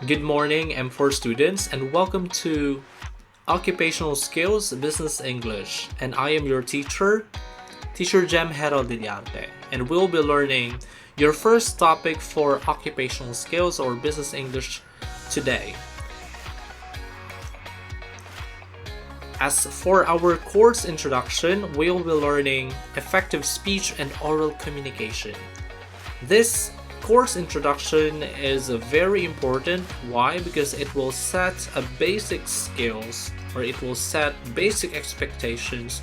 Good morning, M4 students, and welcome to Occupational Skills Business English. And I am your teacher, Teacher Jem Herald Diliante, and we'll be learning your first topic for occupational skills or business English today. As for our course introduction, we'll be learning effective speech and oral communication. This course introduction is very important. Why? Because it will set a basic skills, or it will set basic expectations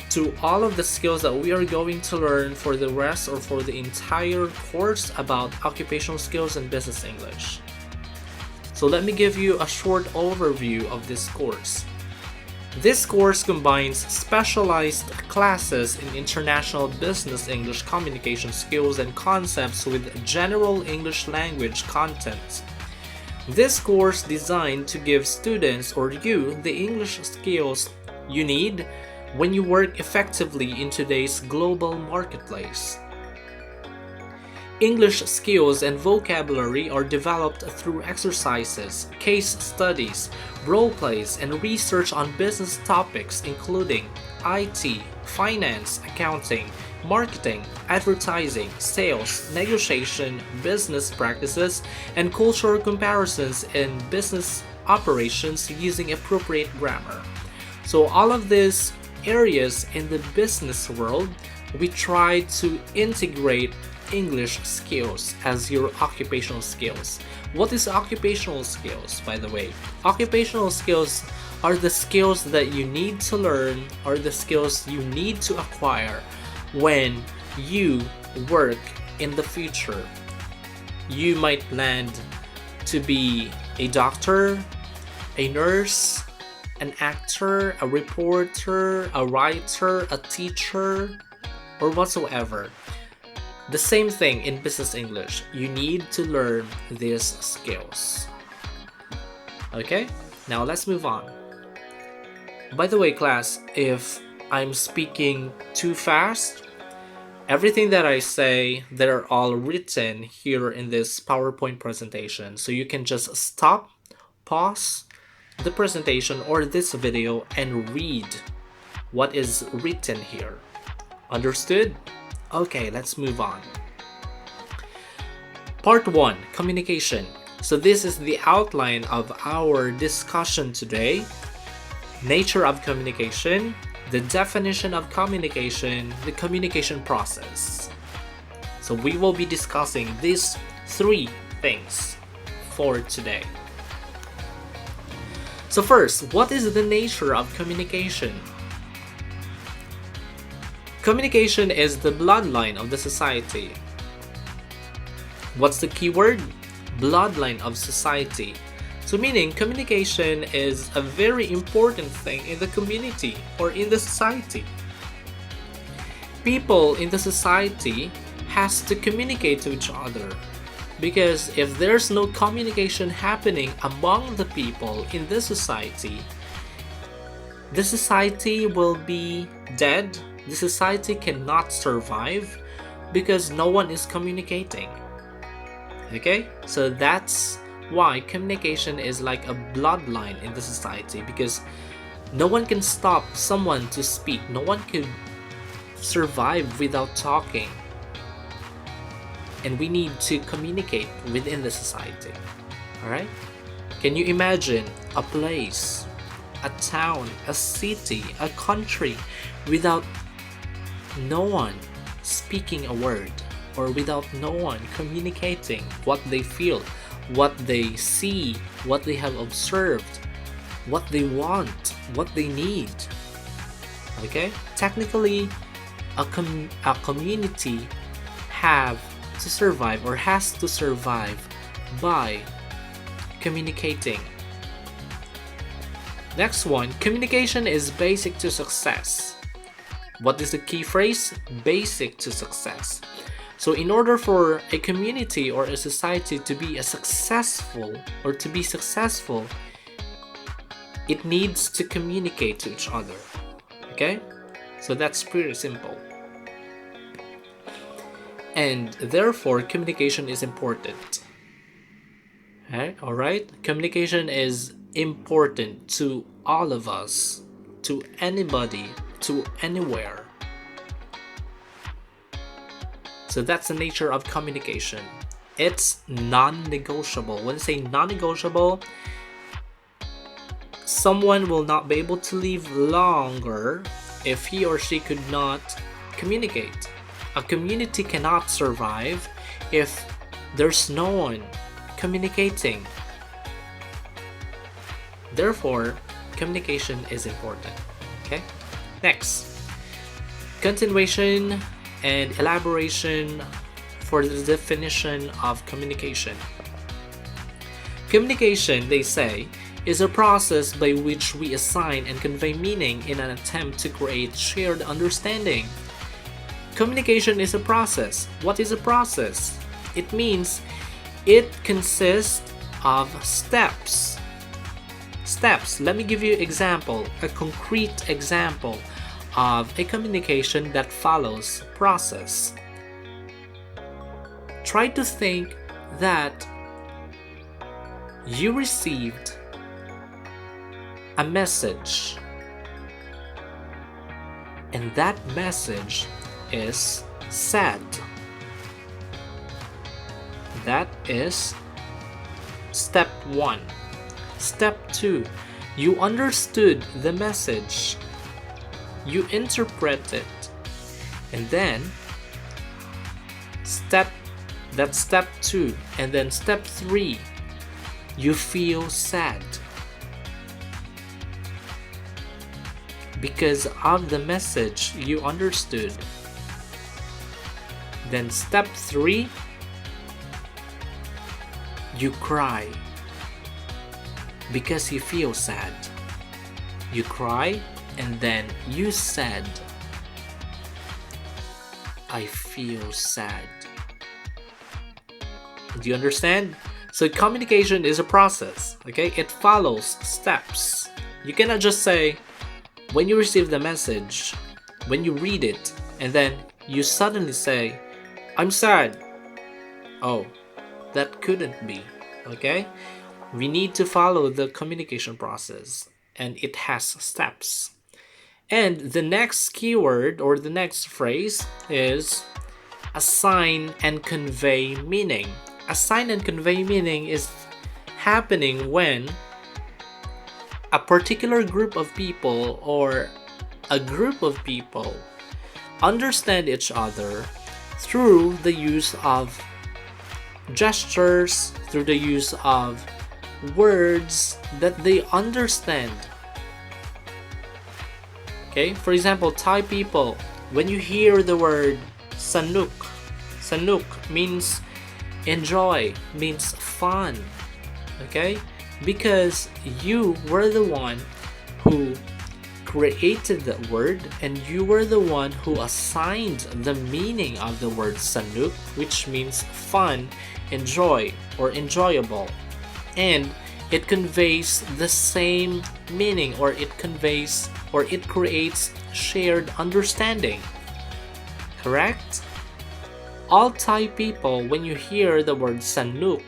to all of the skills that we are going to learn for the rest or for the entire course about occupational skills and business English. So let me give you a short overview of this course. This course combines specialized classes in international business English communication skills and concepts with general English language content. This course designed to give students or you the English skills you need when you work effectively in today's global marketplace. English skills and vocabulary are developed through exercises, case studies, role plays, and research on business topics including IT, finance, accounting, marketing, advertising, sales, negotiation, business practices, and cultural comparisons in business operations using appropriate grammar. So all of these areas in the business world, we try to integrate English skills as your occupational skills. What is occupational skills, by the way? Occupational skills are the skills that you need to learn, or the skills you need to acquire when you work in the future. You might land to be a doctor, a nurse, an actor, a reporter, a writer, a teacher, or whatsoever. The same thing in business English. You need to learn these skills. Okay, now let's move on. By the way, class, if I'm speaking too fast, everything that I say, they're all written here in this PowerPoint presentation. So you can just stop, pause the presentation or this video and read what is written here. Understood? Okay, let's move on. Part 1, communication. So this is the outline of our discussion today. Nature of communication, the definition of communication, the communication process. So we will be discussing these 3 things for today. So first, what is the nature of communication? Communication is the bloodline of the society. What's the keyword? Bloodline of society. So meaning communication is a very important thing in the community or in the society. People in the society has to communicate to each other, because if there's no communication happening among the people in the society will be dead. The society cannot survive because no one is communicating. Okay? So that's why communication is like a bloodline in the society, because no one can stop someone to speak. No one could survive without talking. And we need to communicate within the society. Alright? Can you imagine a place, a town, a city, a country without no one speaking a word, or without no one communicating what they feel, what they see, what they have observed, what they want, what they need? Okay? Technically, a community have to survive or has to survive by communicating. Next one, communication is basic to success. What is the key phrase? Basic to success. So in order for a community or a society to be successful, it needs to communicate to each other. Okay? So that's pretty simple. And therefore, communication is important. All right? Communication is important to all of us, to anybody, to anywhere. So that's the nature of communication. It's non-negotiable. When I say non-negotiable, someone will not be able to live longer if he or she could not communicate. A community cannot survive if there's no one communicating. Therefore, communication is important. Okay? Next, continuation and elaboration for the definition of communication. Communication, they say, is a process by which we assign and convey meaning in an attempt to create shared understanding. Communication is a process. What is a process? It means it consists of steps. Steps. Let me give you an example, a concrete example of a communication that follows process. Try to think that you received a message, and that message is sad. That is step 1. Step 2, you understood the message, you interpret it, and then step 2, and then step 3, you feel sad because of the message you understood. Then step 3, you cry because you feel sad. You cry and then you said, I feel sad. Do you understand? So communication is a process, okay? It follows steps. You cannot just say, when you receive the message, when you read it, and then you suddenly say, I'm sad. Oh, that couldn't be, okay? We need to follow the communication process, and it has steps. And the next keyword or the next phrase is assign and convey meaning. Assign and convey meaning is happening when a particular group of people or a group of people understand each other through the use of gestures, through the use of words that they understand. Okay, for example, Thai people, when you hear the word sanuk, sanuk means enjoy, means fun, okay? Because you were the one who created that word, and you were the one who assigned the meaning of the word sanuk, which means fun, enjoy, or enjoyable. And it conveys the same meaning, or it conveys, or it creates shared understanding. Correct? All Thai people, when you hear the word sanuk,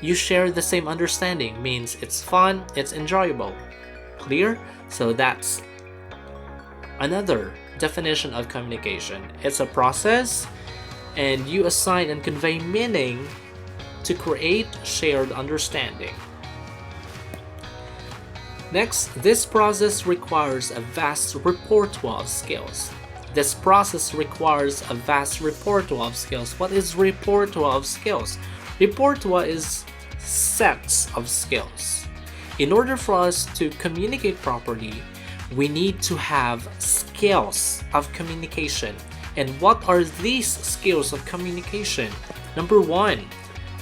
you share the same understanding, means it's fun, it's enjoyable. Clear? So that's another definition of communication. It's a process, and you assign and convey meaning to create shared understanding. Next, this process requires a vast repertoire of skills. This process requires a vast repertoire of skills. What is repertoire of skills? Repertoire is sets of skills. In order for us to communicate properly, we need to have skills of communication. And what are these skills of communication? Number 1,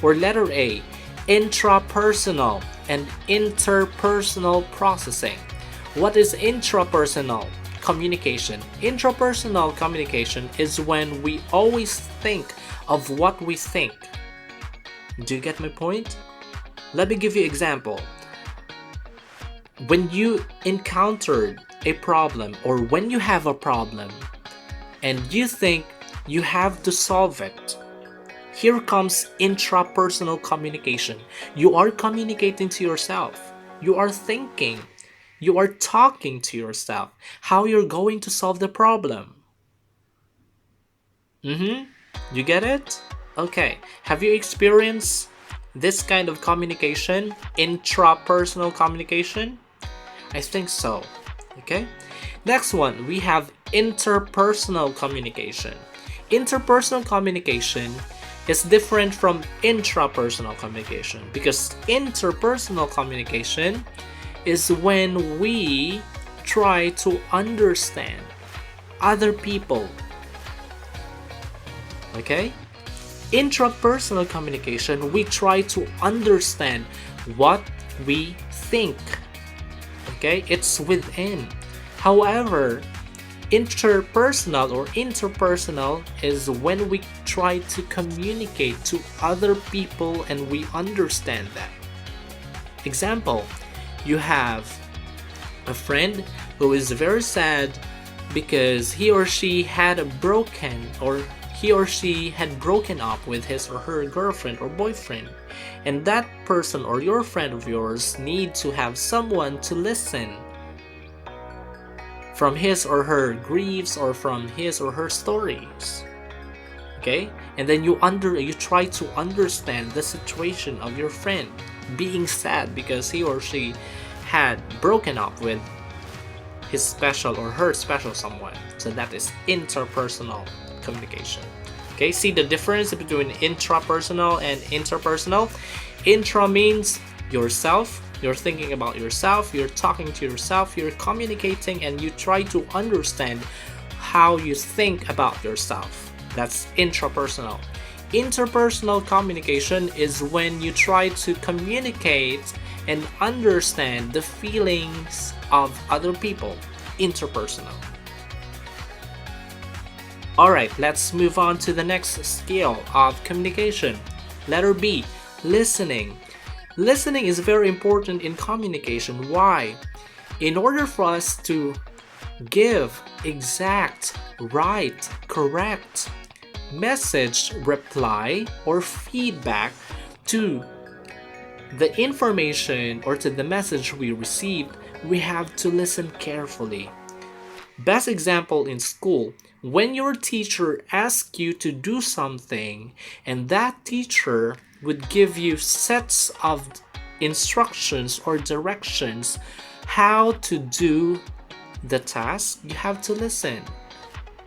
or letter A, intrapersonal and interpersonal processing. What is intrapersonal communication? Intrapersonal communication is when we always think of what we think. Do you get my point? Let me give you an example. When you encountered a problem, or when you have a problem and you think you have to solve it, Here comes intrapersonal communication. You are communicating to yourself. You are thinking. You are talking to yourself. How you're going to solve the problem. You get it? Okay. Have you experienced this kind of communication? Intrapersonal communication? I think so. Okay. Next one, we have interpersonal communication. Interpersonal communication is different from intrapersonal communication because interpersonal communication is when we try to understand other people. Okay? Intrapersonal communication, we try to understand what we think. Okay? It's within. However, interpersonal or interpersonal is when we try to communicate to other people and we understand them. Example, you have a friend who is very sad because he or she had broken up with his or her girlfriend or boyfriend, and that person or your friend of yours need to have someone to listen from his or her griefs or from his or her stories. Okay? And then you try to understand the situation of your friend being sad because he or she had broken up with his special or her special someone. So that is interpersonal communication. Okay, see the difference between intrapersonal and interpersonal? Intra means yourself. You're thinking about yourself, you're talking to yourself, you're communicating, and you try to understand how you think about yourself. That's intrapersonal. Interpersonal communication is when you try to communicate and understand the feelings of other people. Interpersonal. Alright, let's move on to the next skill of communication. Letter B, listening. Listening is very important in communication. Why? In order for us to give exact, right, correct message, reply, or feedback to the information or to the message we received, we have to listen carefully. Best example in school, when your teacher asks you to do something and that teacher would give you sets of instructions or directions how to do the task, you have to listen.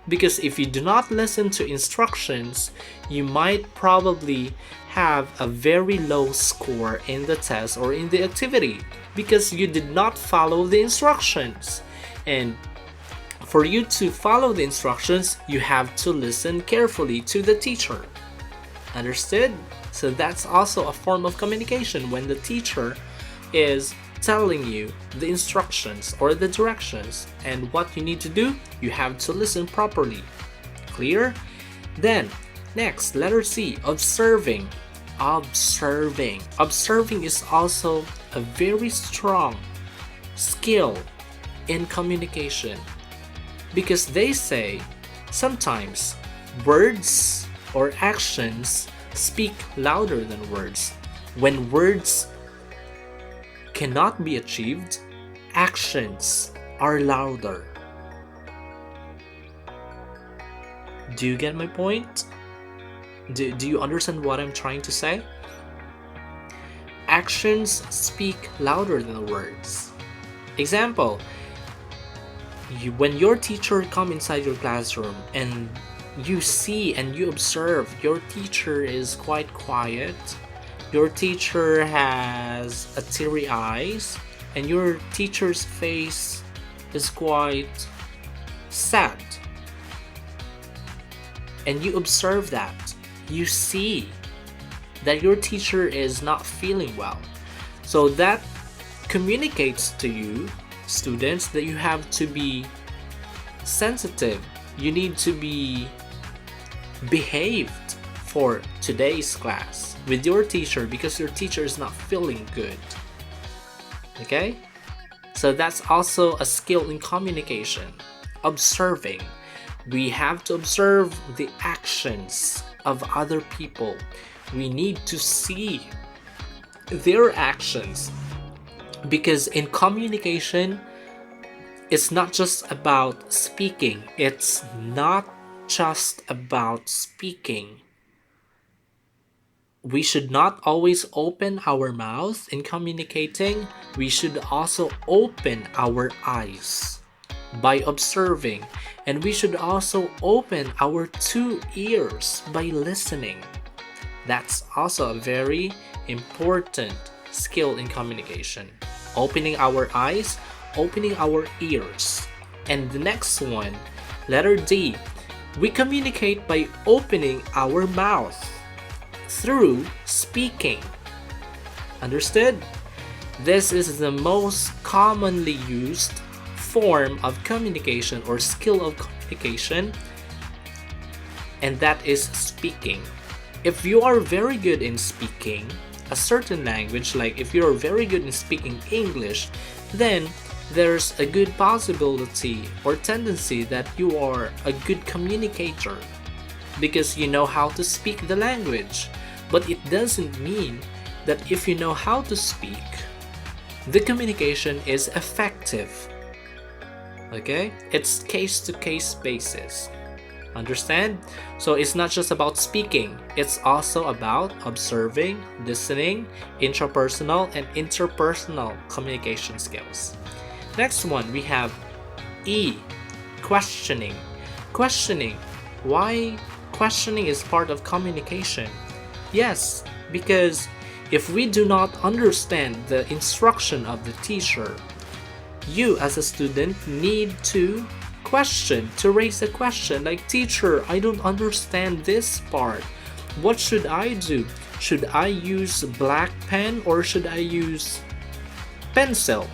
Because if you do not listen to instructions, you might probably have a very low score in the test or in the activity because you did not follow the instructions. And for you to follow the instructions, you have to listen carefully to the teacher. Understood? So that's also a form of communication when the teacher is telling you the instructions or the directions and what you need to do, you have to listen properly. Clear? Then, next, letter C, observing. Observing. Observing is also a very strong skill in communication because they say sometimes words or actions speak louder than words. When words cannot be achieved, actions are louder. Do you get my point? Do you understand what I'm trying to say? Actions speak louder than words. Example, when your teacher come inside your classroom and you see and you observe your teacher is quite quiet, your teacher has a teary eyes, and your teacher's face is quite sad, and you observe that, you see that your teacher is not feeling well. So that communicates to you, students, that you have to be sensitive. You need to be behaved for today's class with your teacher because your teacher is not feeling good. Okay? So that's also a skill in communication. Observing. We have to observe the actions of other people. We need to see their actions, because in communication, it's not just about speaking. It's not just about speaking. We should not always open our mouth in communicating. We should also open our eyes by observing, and we should also open our 2 ears by listening. That's also a very important skill in communication. Opening our eyes, opening our ears. And the next one, letter D, we communicate by opening our mouth through speaking. Understood? This is the most commonly used form of communication or skill of communication, and that is speaking. If you are very good in speaking a certain language, like if you're very good in speaking English, then there's a good possibility or tendency that you are a good communicator because you know how to speak the language. But it doesn't mean that if you know how to speak, the communication is effective. Okay? It's case-to-case basis. Understand? So it's not just about speaking. It's also about observing, listening, intrapersonal and interpersonal communication skills. Next one, we have E, questioning. Questioning. Why questioning is part of communication? Yes, because if we do not understand the instruction of the teacher, you as a student need to question, to raise a question like, teacher, I don't understand this part. What should I do? Should I use black pen or should I use pencil?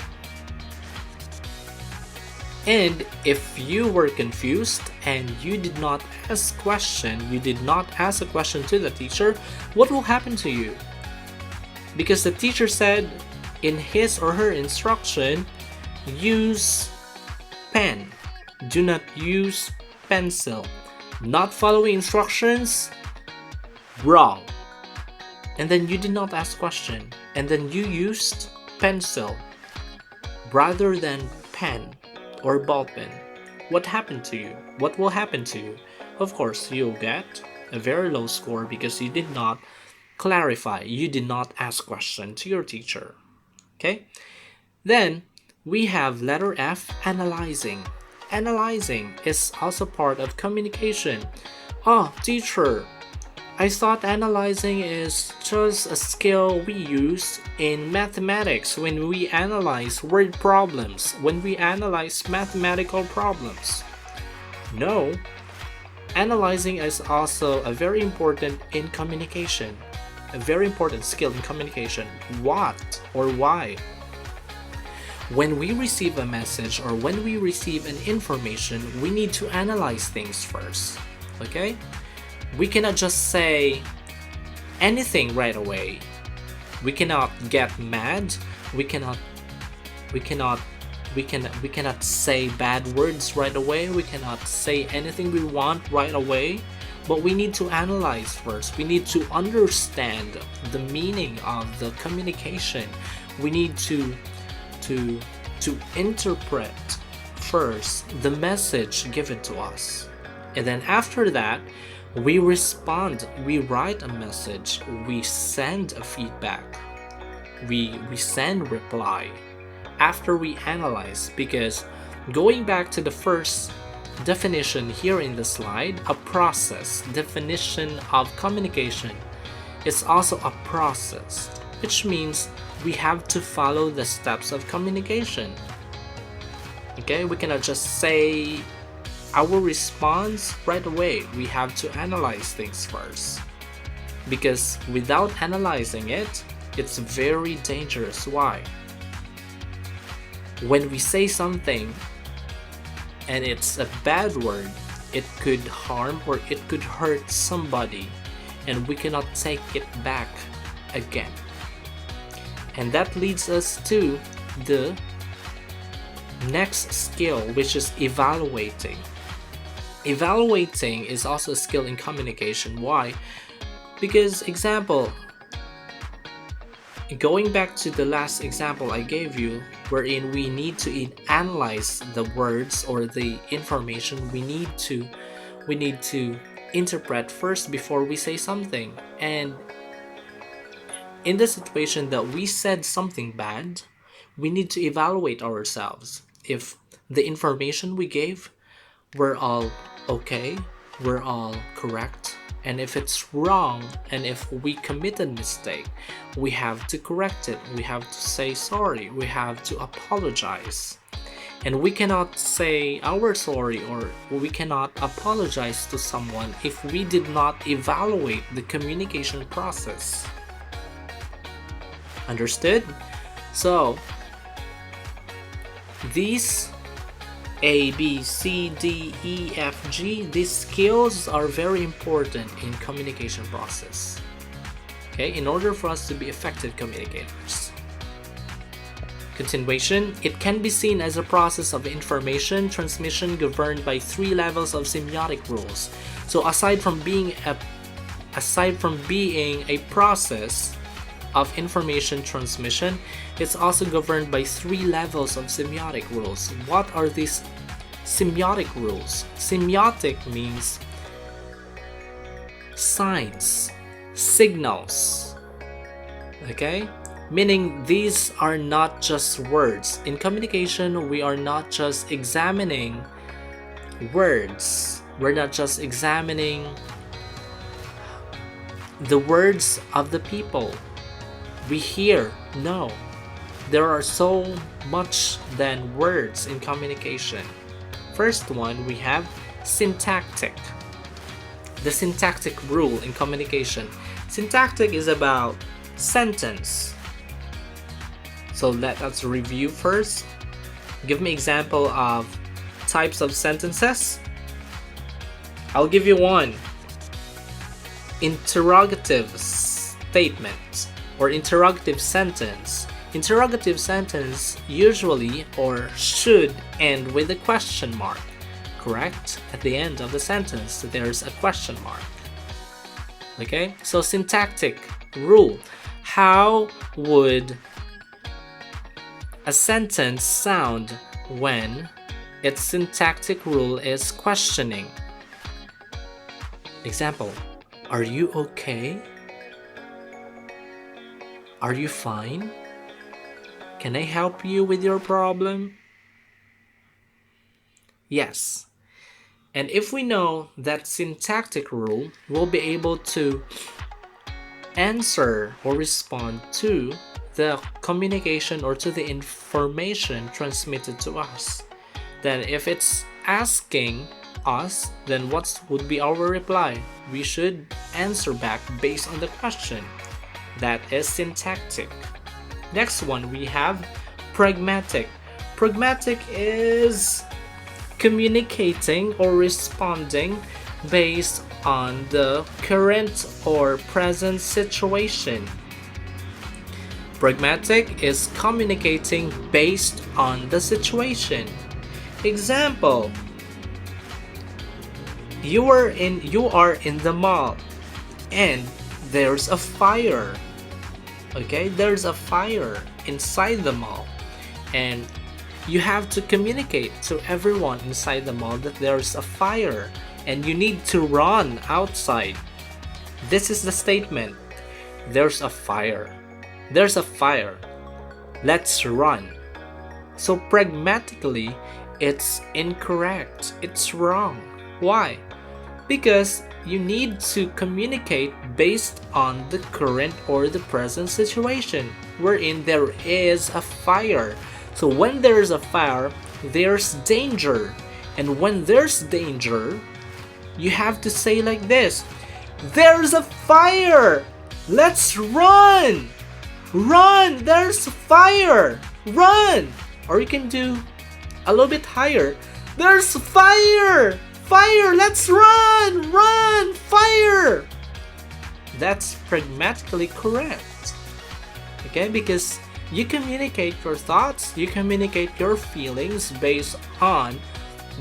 And if you were confused and you did not ask a question to the teacher, what will happen to you? Because the teacher said in his or her instruction, use pen, do not use pencil. Not following instructions, wrong. And then you did not ask question, and then you used pencil rather than pen or ball pen. What happened to you? What will happen to you? Of course, you'll get a very low score because you did not clarify, you did not ask question to your teacher. Okay? Then we have letter F, analyzing. Analyzing is also part of communication. Oh, teacher, I thought analyzing is just a skill we use in mathematics when we analyze word problems, when we analyze mathematical problems. No, analyzing is also a very important in communication, a very important skill in communication. What or why? When we receive a message or when we receive an information, we need to analyze things first. Okay? We cannot just say anything right away. We cannot get mad. We cannot say bad words right away. We cannot say anything we want right away. But we need to analyze first. We need to understand the meaning of the communication. We need to interpret first the message given to us. And then after that, we respond, we write a message, we send a feedback, we send reply after we analyze. Because going back to the first definition here in the slide, a process, definition of communication is also a process, which means we have to follow the steps of communication. Okay, we cannot just say our response right away. We have to analyze things first, because without analyzing it, it's very dangerous. Why? When we say something and it's a bad word, it could harm or it could hurt somebody, and we cannot take it back again. And that leads us to the next skill, which is evaluating. Evaluating is also a skill in communication. Why? Because, example, going back to the last example I gave you, wherein we need to analyze the words or the information, we need to interpret first before we say something. And in the situation that we said something bad, we need to evaluate ourselves if the information we gave were all okay, we're all correct, and if it's wrong and if we committed mistake, we have to correct it, we have to say sorry, we have to apologize. And we cannot say our sorry or we cannot apologize to someone if we did not evaluate the communication process. Understood? So these A, B, C, D, E, F, G, these skills are very important in communication process. Okay, in order for us to be effective communicators. Continuation, it can be seen as a process of information transmission governed by 3 levels of semiotic rules. So aside from being a process of information transmission, it's also governed by 3 levels of semiotic rules. What are these semiotic rules? Semiotic means signs, signals. Okay? Meaning these are not just words. In communication, we are not just examining words. We're not just examining the words of the people we hear. No. There are so much than words in communication. First one, we have syntactic. The syntactic rule in communication. Syntactic is about sentence. So let us review first. Give me example of types of sentences. I'll give you one. Interrogative statement or interrogative sentence. Interrogative sentence usually or should end with a question mark. Correct? At the end of the sentence, there's a question mark. Okay? So syntactic rule. How would a sentence sound when its syntactic rule is questioning? Example, are you okay? Are you fine? Can I help you with your problem? Yes. And if we know that syntactic rule, we'll be able to answer or respond to the communication or to the information transmitted to us. Then if it's asking us, then what would be our reply? We should answer back based on the question. That is syntactic. Next one, we have pragmatic. Pragmatic is communicating or responding based on the current or present situation. Pragmatic is communicating based on the situation. Example, you are in the mall and there's a fire. Okay, there's a fire inside the mall and you have to communicate to everyone inside the mall that there's a fire and you need to run outside. This is the statement. There's a fire. There's a fire. Let's run. So pragmatically, it's incorrect. It's wrong. Why? Because you need to communicate based on the current or the present situation wherein there is a fire. So when there is a fire, there's danger. And when there's danger, you have to say like this: there's a fire! Let's run! Run! There's a fire! Run! Or you can do a little bit higher. There's fire! Fire! Let's run! Run! Fire! That's pragmatically correct. Okay? Because you communicate your thoughts, you communicate your feelings based on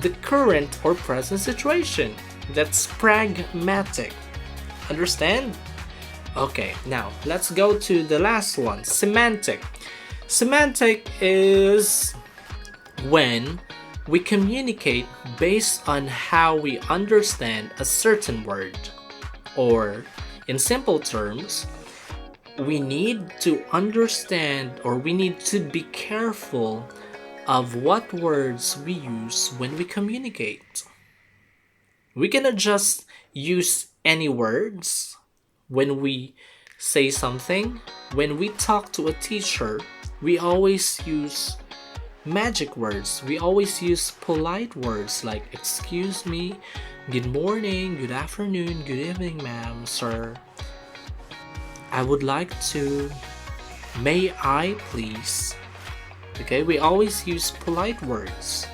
the current or present situation. That's pragmatic. Understand? Okay, now let's go to the last one, semantic. Semantic is when we communicate based on how we understand a certain word. Or, in simple terms, we need to understand, or we need to be careful of what words we use when we communicate. We cannot just use any words when we say something. When we talk to a teacher, we always use magic words. We always use polite words like excuse me, good morning, good afternoon, good evening, ma'am, sir. I would like to, may I please? Okay, we always use polite words.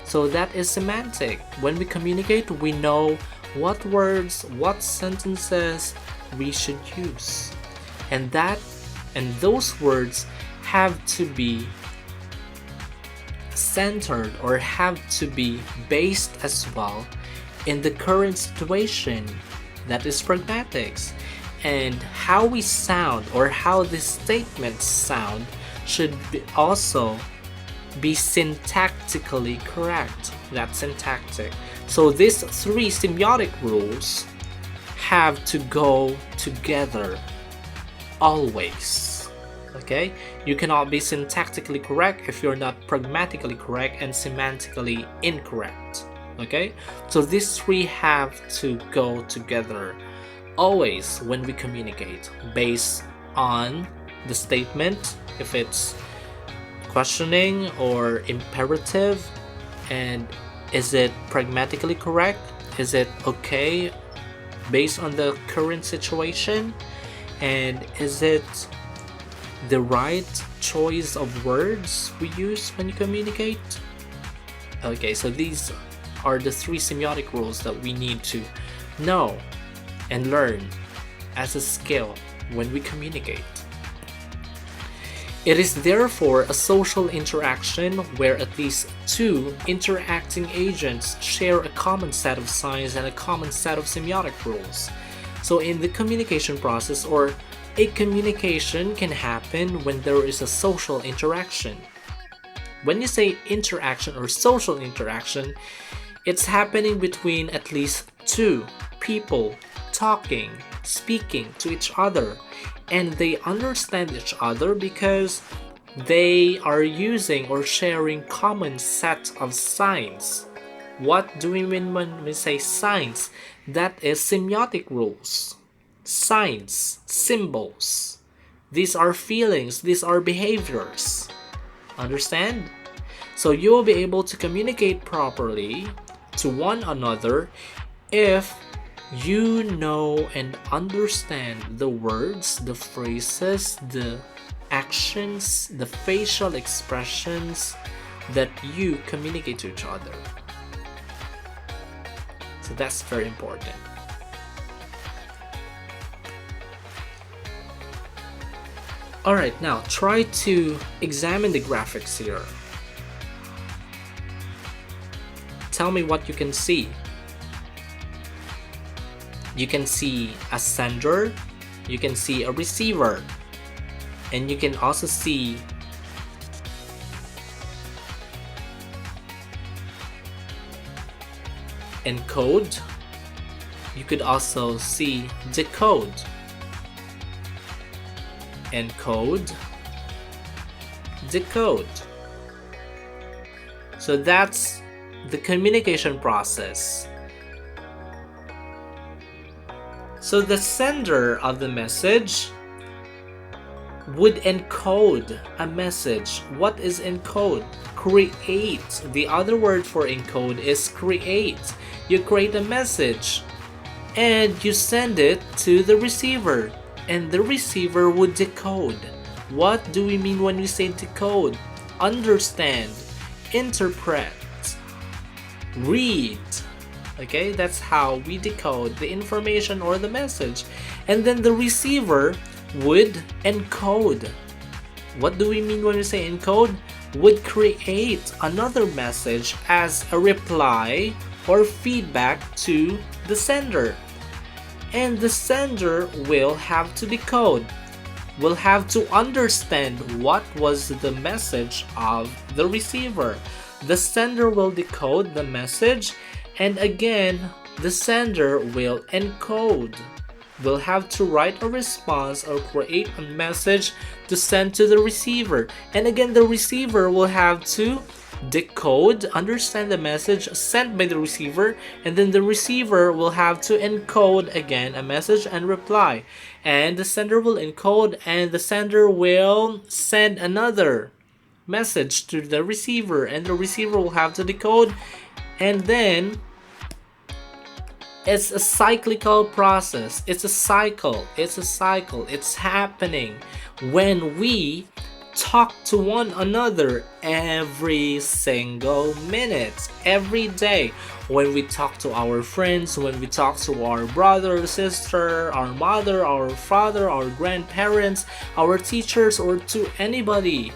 So that is semantic. When we communicate, we know what words, what sentences we should use. And those words have to be centered or have to be based as well in the current situation, that is pragmatics. And how we sound or how the statements sound should also be syntactically correct. That's syntactic. So these three semiotic rules have to go together always. Okay? You cannot be syntactically correct if you're not pragmatically correct and semantically incorrect. Okay? So these three have to go together always when we communicate, based on the statement, if it's questioning or imperative, and is it pragmatically correct? Is it okay based on the current situation? And is it the right choice of words we use when you communicate? Okay, so these are the three semiotic rules that we need to know and learn as a skill when we communicate. It is therefore a social interaction where at least two interacting agents share a common set of signs and a common set of semiotic rules. So in the communication process, or a communication can happen when there is a social interaction. When you say interaction or social interaction, it's happening between at least two people talking, speaking to each other, and they understand each other because they are using or sharing common set of signs. What do we mean when we say signs? That is semiotic rules. Signs, symbols. These are feelings, these are behaviors. Understand? So you will be able to communicate properly to one another if you know and understand the words, the phrases, the actions, the facial expressions that you communicate to each other. So that's very important. Alright, now try to examine the graphics here. Tell me what you can see. You can see a sender, you can see a receiver, and you can also see encode. You could also see decode. Encode, decode. So that's the communication process. So the sender of the message would encode a message. What is encode? Create. The other word for encode is create. You create a message and you send it to the receiver, and the receiver would decode. What do we mean when we say decode? Understand, interpret, read. Okay, that's how we decode the information or the message. And then the receiver would encode. What do we mean when we say encode? would create another message as a reply or feedback to the sender. And the sender will have to decode, will have to understand what was the message of the receiver. The sender will decode the message, and again, the sender will encode. Will have to write a response or create a message to send to the receiver. And again, the receiver will have to decode, understand the message sent by the receiver, and then the receiver will have to encode again a message and reply. And the sender will encode, and the sender will send another message to the receiver, and the receiver will have to decode, and then it's a cyclical process. It's a cycle. It's happening when we talk to one another every single minute, every day. When we talk to our friends, when we talk to our brother, sister, our mother, our father, our grandparents, our teachers, or to anybody,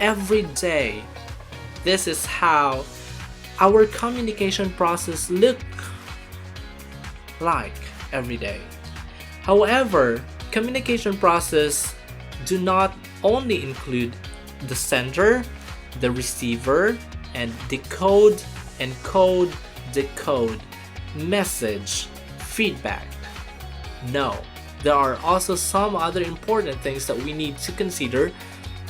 every day. This is how our communication process look like every day. However, communication process do not only include the sender, the receiver, and decode, encode, decode, message, feedback. No, there are also some other important things that we need to consider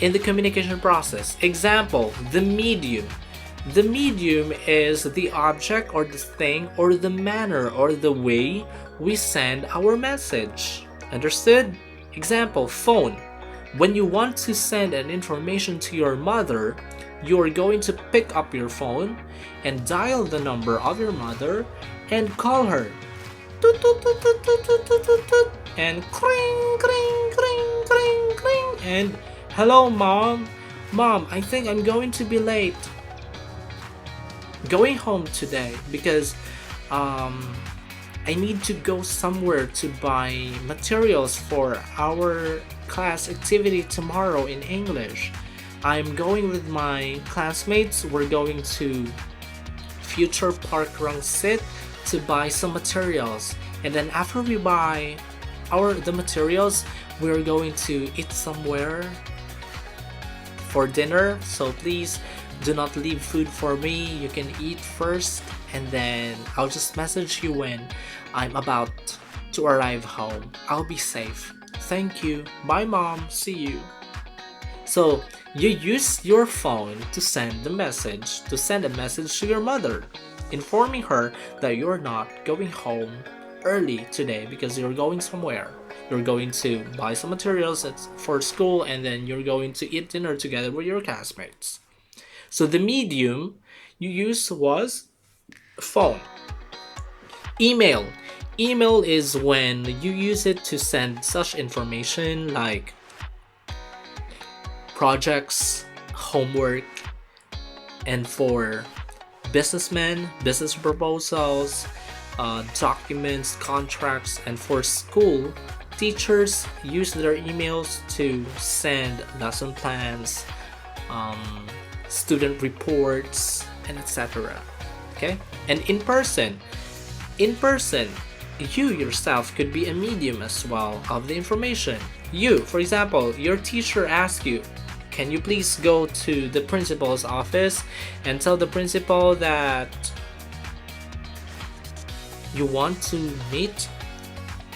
in the communication process. Example, the medium. The medium is the object or the thing or the manner or the way we send our message. Understood? Example, phone. When you want to send an information to your mother, you are going to pick up your phone and dial the number of your mother and call her. Toot, toot, toot, toot, toot, toot, toot, toot, and cring, cring, cring, cring, cring, and hello, mom. Mom, I think I'm going to be late going home today because I need to go somewhere to buy materials for our class activity tomorrow in English. I'm going with my classmates. We're going to Future Park Rangsit to buy some materials, and then after we buy the materials, we're going to eat somewhere for dinner. So please do not leave food for me. You can eat first, and then I'll just message you when I'm about to arrive home. I'll be safe. Thank you. Bye, mom. See you. So you use your phone to send a message to your mother, informing her that you're not going home early today because you're going somewhere. You're going to buy some materials for school, and then you're going to eat dinner together with your classmates. So the medium you used was phone. Email. Email is when you use it to send such information like projects, homework, and for businessmen, business proposals, documents, contracts, and for school, teachers use their emails to send lesson plans, student reports, and etc. Okay? And in person, you yourself could be a medium as well of the information. You, for example, your teacher asks you, can you please go to the principal's office and tell the principal that you want to meet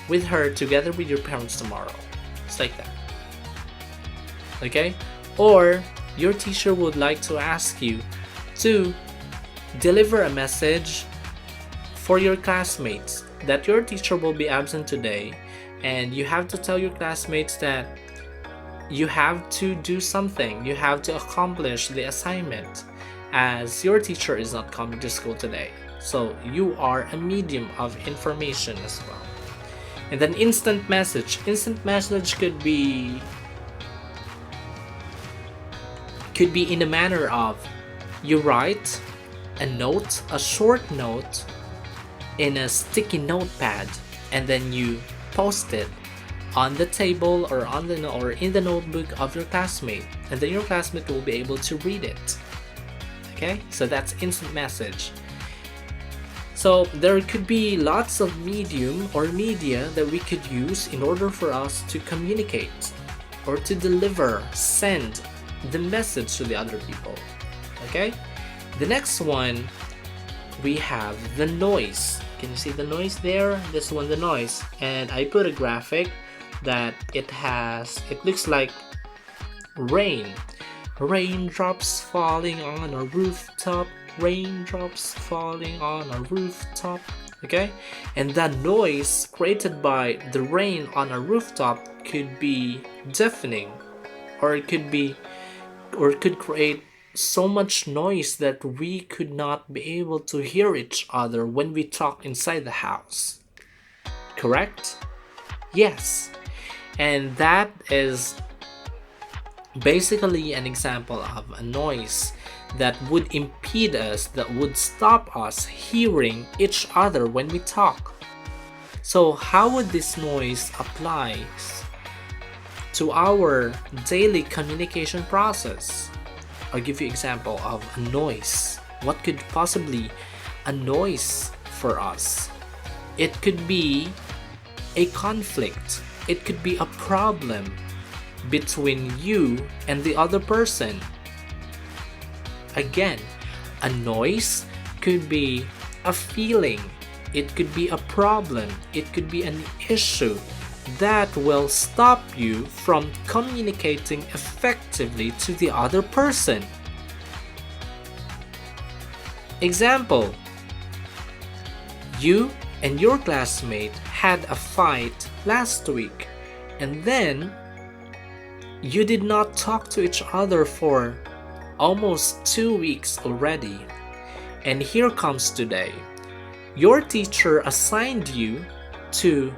with her together with your parents tomorrow? It's like that. Okay? Or your teacher would like to ask you to deliver a message for your classmates that your teacher will be absent today, and you have to tell your classmates that you have to do something, you have to accomplish the assignment as your teacher is not coming to school today. So you are a medium of information as well. And then instant message. Instant message could be in the manner of you write a note, a short note in a sticky notepad, and then you post it on the table or or in the notebook of your classmate, and then your classmate will be able to read it. Okay, so that's instant message. So there could be lots of medium or media that we could use in order for us to communicate or to deliver, send the message to the other people. Okay, the next one, we have the noise. Can you see the noise there? This one, the noise. And I put a graphic that it looks like rain. Raindrops falling on a rooftop. Raindrops falling on a rooftop. Okay? And that noise created by the rain on a rooftop could be deafening, or it could create so much noise that we could not be able to hear each other when we talk inside the house. Correct? Yes. And that is basically an example of a noise that would impede us, that would stop us hearing each other when we talk. So how would this noise apply to our daily communication process? I'll give you an example of a noise. What could possibly a noise for us? It could be a conflict. It could be a problem between you and the other person. Again, a noise could be a feeling. It could be a problem. It could be an issue that will stop you from communicating effectively to the other person. Example: you and your classmate had a fight last week, and then you did not talk to each other for almost 2 weeks already. And here comes today. Your teacher assigned you to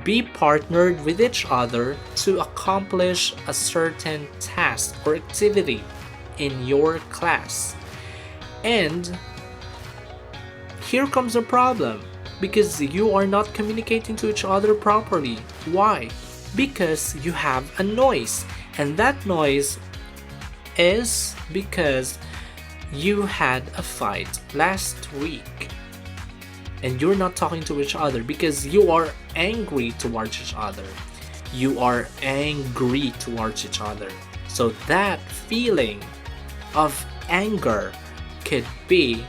be partnered with each other to accomplish a certain task or activity in your class. And here comes a problem, because you are not communicating to each other properly. Why? Because you have a noise, and that noise is because you had a fight last week and you're not talking to each other because you are angry towards each other. You are angry towards each other. So that feeling of anger could be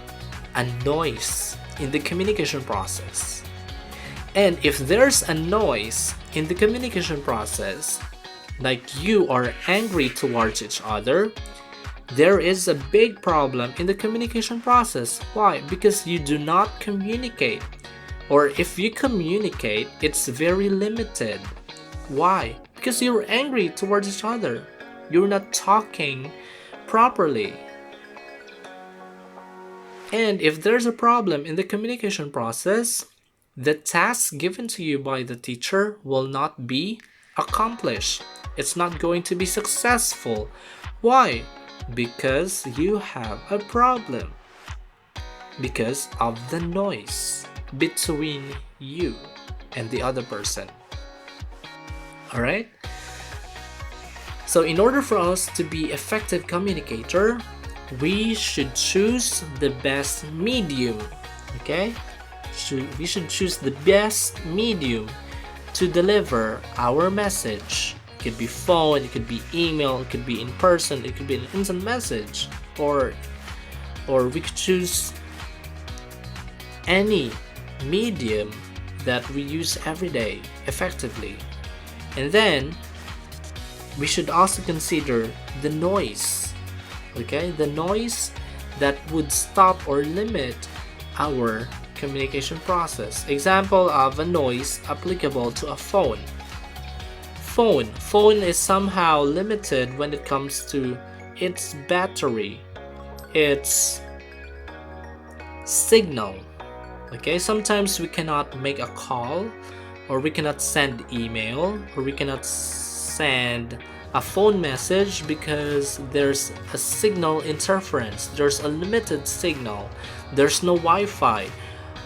a noise in the communication process. And if there's a noise in the communication process, like you are angry towards each other, there is a big problem in the communication process. Why? Because you do not communicate. Or if you communicate, it's very limited. Why? Because you're angry towards each other. You're not talking properly. And if there's a problem in the communication process, the task given to you by the teacher will not be accomplished. It's not going to be successful. Why? Because you have a problem. Because of the noise between you and the other person. Alright? So in order for us to be effective communicator, we should choose the best medium. Okay? We should choose the best medium to deliver our message. It could be phone, it could be email, it could be in person, it could be an instant message, or we could choose any medium that we use every day effectively. And then we should also consider the noise. Okay, the noise that would stop or limit our communication process. Example of a noise applicable to a phone. Phone is somehow limited when it comes to its battery, its signal. Okay, sometimes we cannot make a call, or we cannot send email, or we cannot send a phone message because there's a signal interference. There's a limited signal. There's no Wi-Fi.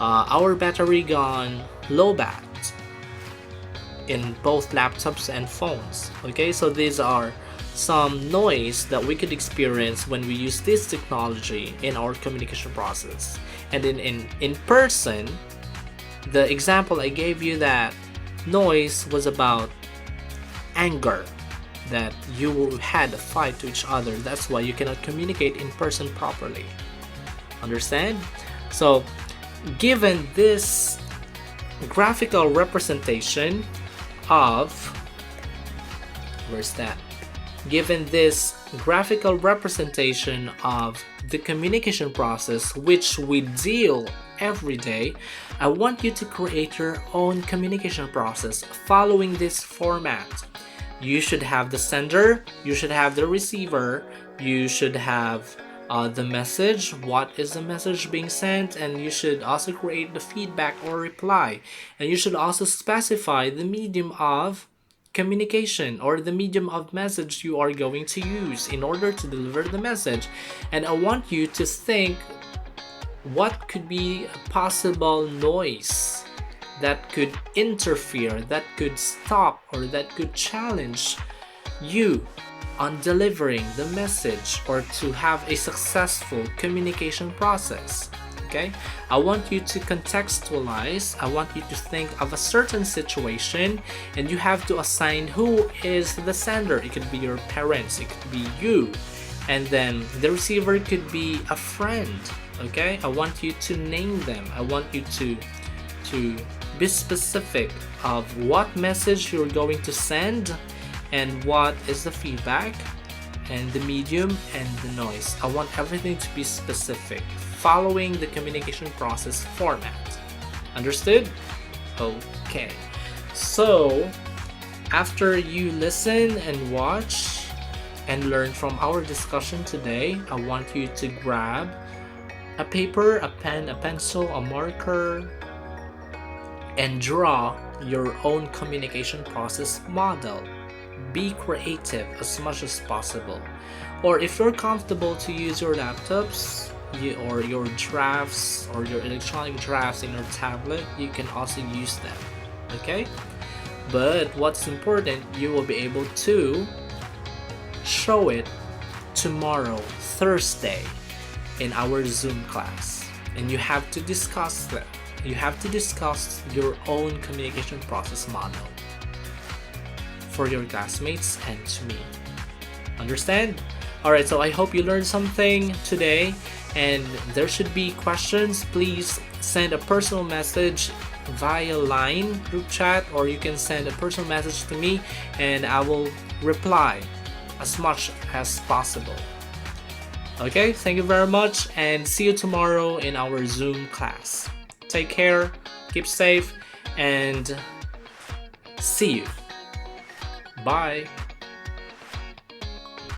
Our battery gone low bat. in both laptops and phones. Okay, so these are some noise that we could experience when we use this technology in our communication process. And in person, the example I gave you, that noise was about anger, that you had a fight to each other. That's why you cannot communicate in person properly. Understand? So given this graphical representation of, where's that? Given this graphical representation of the communication process which we deal every day, I want you to create your own communication process following this format. You should have the sender, you should have the receiver, you should have the message, what is the message being sent, and you should also create the feedback or reply. And you should also specify the medium of communication or the medium of message you are going to use in order to deliver the message. And I want you to think what could be a possible noise that could interfere, that could stop, or that could challenge you on delivering the message or to have a successful communication process. Okay, I want you to contextualize, I want you to think of a certain situation, and you have to assign who is the sender. It could be your parents, it could be you, and then the receiver could be a friend. Okay, I want you to name them. I want you to be specific of what message you're going to send and what is the feedback and the medium and the noise. I want everything to be specific, following the communication process format. Understood? Okay. So, after you listen and watch and learn from our discussion today, I want you to grab a paper, a pen, a pencil, a marker, and draw your own communication process model. Be creative as much as possible. Or if you're comfortable to use your laptops or your drafts or your electronic drafts in your tablet, you can also use them. Okay? But what's important, you will be able to show it tomorrow, Thursday, in our Zoom class. And you have to discuss them. You have to discuss your own communication process model for your classmates and to me. Understand? Alright, so I hope you learned something today, and there should be questions. Please send a personal message via Line group chat, or you can send a personal message to me and I will reply as much as possible. Okay, thank you very much, and see you tomorrow in our Zoom class. Take care, keep safe, and see you. Bye.